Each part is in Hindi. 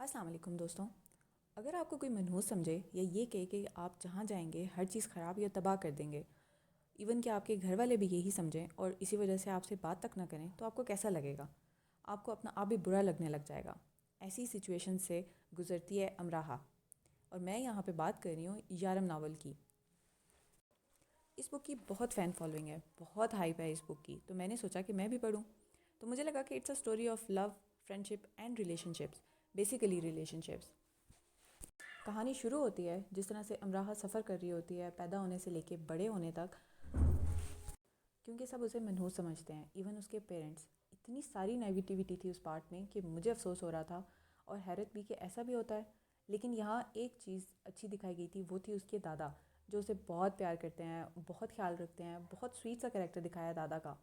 अस्सलाम वालेकुम दोस्तों। अगर आपको कोई मनहूस समझे या ये कहे कि आप जहाँ जाएंगे हर चीज़ ख़राब या तबाह कर देंगे, इवन कि आपके घर वाले भी यही समझें और इसी वजह से आपसे बात तक ना करें, तो आपको कैसा लगेगा? आपको अपना आप भी बुरा लगने लग जाएगा। ऐसी सिचुएशन से गुज़रती है अमराहा। और मैं यहाँ पे बात कर रही हूँ यारम नावल की। इस बुक की बहुत फ़ैन फॉलोइंग है, बहुत हाइप है इस बुक की, तो मैंने सोचा कि मैं भी पढूँ। तो मुझे लगा कि it's a story of love, friendship and relationships, basically relationships. कहानी शुरू होती है जिस तरह से अमराहा सफ़र कर रही होती है पैदा होने से लेके बड़े होने तक, क्योंकि सब उसे मनहूस समझते हैं, इवन उसके पेरेंट्स। इतनी सारी नेगेटिविटी थी उस पार्ट में कि मुझे अफसोस हो रहा था और हैरत भी कि ऐसा भी होता है। लेकिन यहाँ एक चीज़ अच्छी दिखाई गई थी, वो थी उसके दादा, जो उसे बहुत प्यार करते हैं, बहुत ख्याल रखते हैं। बहुत स्वीट सा कैरेक्टर दिखाया है दादा का।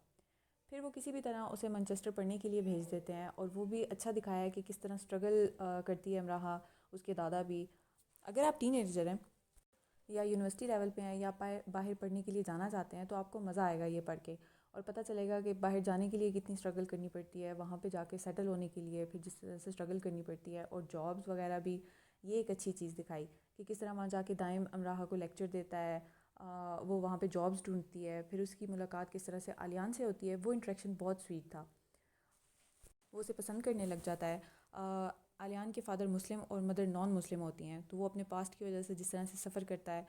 फिर वो किसी भी तरह उसे मैनचेस्टर पढ़ने के लिए भेज देते हैं, और वो भी अच्छा दिखाया है कि किस तरह स्ट्रगल करती है अमराहा, उसके दादा भी। अगर आप टीनेजर हैं या यूनिवर्सिटी लेवल पे हैं या बाहर पढ़ने के लिए जाना चाहते हैं, तो आपको मज़ा आएगा ये पढ़ के। और पता चलेगा कि बाहर जाने के लिए कितनी स्ट्रगल करनी पड़ती है, वहाँ पे जाके सेटल होने के लिए फिर जिस तरह से स्ट्रगल करनी पड़ती है, और जॉब्स वगैरह भी। ये एक अच्छी चीज़ दिखाई कि किस तरह वहाँ जाके दाइम अमराहा को लेक्चर देता है। वो वहाँ पे जॉब्स ढूंढती है, फिर उसकी मुलाकात किस तरह से आलियान से होती है। वो इंटरेक्शन बहुत स्वीट था। वो उसे पसंद करने लग जाता है। आलियान के फादर मुस्लिम और मदर नॉन मुस्लिम होती हैं, तो वो अपने पास्ट की वजह से जिस तरह से सफ़र करता है,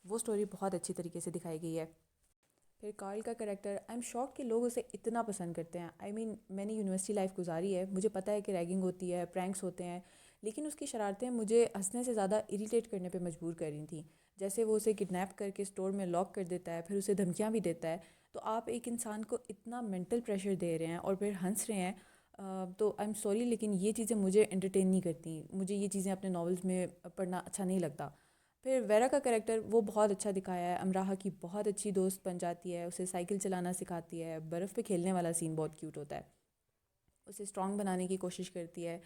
वो स्टोरी बहुत अच्छी तरीके से दिखाई गई है। फिर कार्ल का करेक्टर, आई एम शॉक्ड कि लोग उसे इतना पसंद करते हैं। मैंने यूनिवर्सिटी लाइफ गुजारी है, मुझे पता है कि रैगिंग होती है, प्रैंक्स होते हैं, लेकिन उसकी शरारतें मुझे हंसने से ज़्यादा इरिटेट करने पे मजबूर कर रही थी। जैसे वो उसे किडनैप करके स्टोर में लॉक कर देता है, फिर उसे धमकियाँ भी देता है। तो आप एक इंसान को इतना मेंटल प्रेशर दे रहे हैं और फिर हंस रहे हैं। तो आई एम सॉरी, लेकिन ये चीज़ें मुझे एंटरटेन नहीं करती। मुझे ये चीज़ें अपने नॉवेल्स में पढ़ना अच्छा नहीं लगता। फिर वेरा का कैरेक्टर वो बहुत अच्छा दिखाया है। अमराहा की बहुत अच्छी दोस्त बन जाती है, उसे साइकिल चलाना सिखाती है, बर्फ़ पे खेलने वाला सीन बहुत क्यूट होता है। उसे स्ट्रॉन्ग बनाने की कोशिश करती है।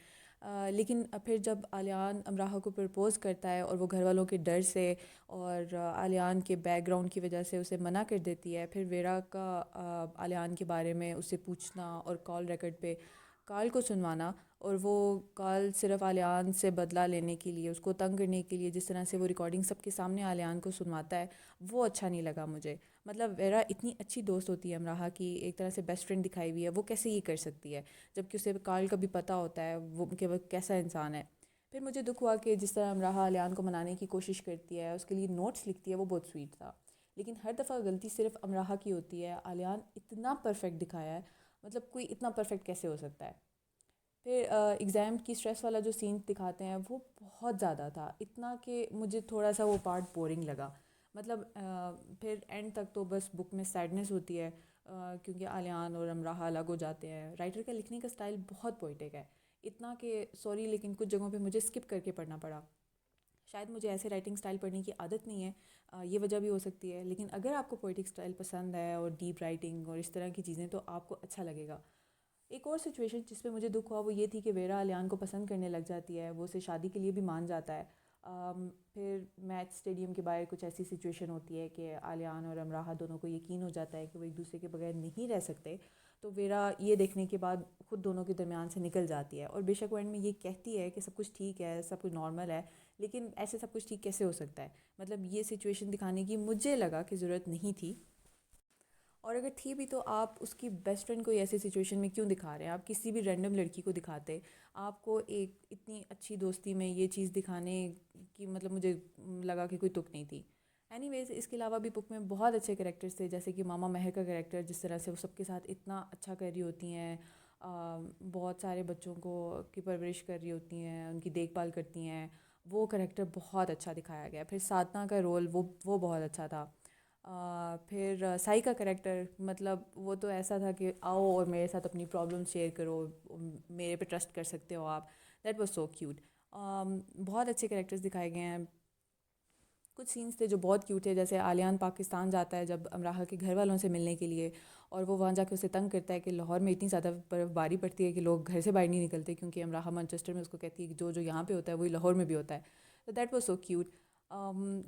लेकिन फिर जब आलियान अमराहा को प्रपोज़ करता है और वो घर वालों के डर से और आलियान के बैकग्राउंड की वजह से उसे मना कर देती है, फिर वेरा का आलियान के बारे में उससे पूछना और कॉल रिकॉर्ड पे कॉल को सुनवाना, और वो कॉल सिर्फ आलियान से बदला लेने के लिए, उसको तंग करने के लिए, जिस तरह से वो रिकॉर्डिंग सबके सामने आलियान को सुनवाता है, वो अच्छा नहीं लगा मुझे। मतलब वेरा इतनी अच्छी दोस्त होती है अमराहा की, एक तरह से बेस्ट फ्रेंड दिखाई हुई है, वो कैसे ये कर सकती है जबकि उसे कार्ल का भी पता होता है वो कि वो कैसा इंसान है। फिर मुझे दुख हुआ कि जिस तरह अमराहा आलियान को मनाने की कोशिश करती है, उसके लिए नोट्स लिखती है, वो बहुत स्वीट था। लेकिन हर दफ़ा गलती सिर्फ अमराहा की होती है। आलियान इतना परफेक्ट दिखाया है, मतलब कोई इतना परफेक्ट कैसे हो सकता है। फिर एग्ज़ाम की स्ट्रेस वाला जो सीन दिखाते हैं वो बहुत ज़्यादा था, इतना कि मुझे थोड़ा सा वो पार्ट बोरिंग लगा। मतलब फिर एंड तक तो बस बुक में सैडनेस होती है, क्योंकि आलियान और अमराहा अलग हो जाते हैं। राइटर का लिखने का स्टाइल बहुत पोइटिक है, इतना कि सॉरी, लेकिन कुछ जगहों पे मुझे स्किप करके पढ़ना पड़ा। शायद मुझे ऐसे राइटिंग स्टाइल पढ़ने की आदत नहीं है, ये वजह भी हो सकती है। लेकिन अगर आपको पोइटिक स्टाइल पसंद है और डीप राइटिंग और इस तरह की चीज़ें, तो आपको अच्छा लगेगा। एक और सिचुएशन जिस पे मुझे दुख हुआ वो ये थी कि वेरा आलियान को पसंद करने लग जाती है, वो उसे शादी के लिए भी मान जाता है। फिर मैच स्टेडियम के बाहर कुछ ऐसी सिचुएशन होती है कि आलियान और अमराहा दोनों को यकीन हो जाता है कि वो एक दूसरे के बगैर नहीं रह सकते। तो वेरा ये देखने के बाद खुद दोनों के दरमियान से निकल जाती है, और बेशक वो एंड में ये कहती है कि सब कुछ ठीक है, सब कुछ नॉर्मल है, लेकिन ऐसे सब कुछ ठीक कैसे हो सकता है। मतलब ये सिचुएशन दिखाने की मुझे लगा कि ज़रूरत नहीं थी। और अगर थी भी तो आप उसकी बेस्ट फ्रेंड को ऐसी सिचुएशन में क्यों दिखा रहे हैं? आप किसी भी रैंडम लड़की को दिखाते। आपको एक इतनी अच्छी दोस्ती में ये चीज़ दिखाने की, मतलब मुझे लगा कि कोई तुक नहीं थी। एनीवेज, इसके अलावा भी बुक में बहुत अच्छे कैरेक्टर्स थे, जैसे कि मामा महर का कैरेक्टर, जिस तरह से वो सबके साथ इतना अच्छा कर रही होती हैं। बहुत सारे बच्चों को की परवरिश कर रही होती हैं, उनकी देखभाल करती हैं। वो कैरेक्टर बहुत अच्छा दिखाया गया। फिर साधना का रोल वो बहुत अच्छा था। फिर साई का कैरेक्टर, मतलब वो तो ऐसा था कि आओ और मेरे साथ अपनी प्रॉब्लम शेयर करो, मेरे पे ट्रस्ट कर सकते हो आप। That was so cute. बहुत अच्छे कैरेक्टर्स दिखाए गए हैं। कुछ सीन्स थे जो बहुत क्यूट थे, जैसे आलियान पाकिस्तान जाता है जब अमराहा के घर वालों से मिलने के लिए, और वो वहाँ जाके उसे तंग करता है कि लाहौर में इतनी ज़्यादा बर्फ़बारी पड़ती है कि लोग घर से बाहर नहीं निकलते, क्योंकि अमराहा मैनचेस्टर में उसको कहती है कि जो जो यहाँ पे होता है वही लाहौर में भी होता है। तो दैट वाज सो क्यूट।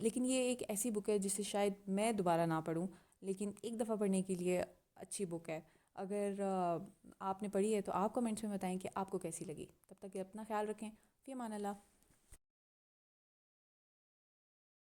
लेकिन ये एक ऐसी बुक है जिसे शायद मैं दोबारा ना पढूँ, लेकिन एक दफ़ा पढ़ने के लिए अच्छी बुक है। अगर आपने पढ़ी है तो आप कमेंट्स में बताएं कि आपको कैसी लगी। तब तक के अपना ख्याल रखें। फ़ी अमान अल्लाह।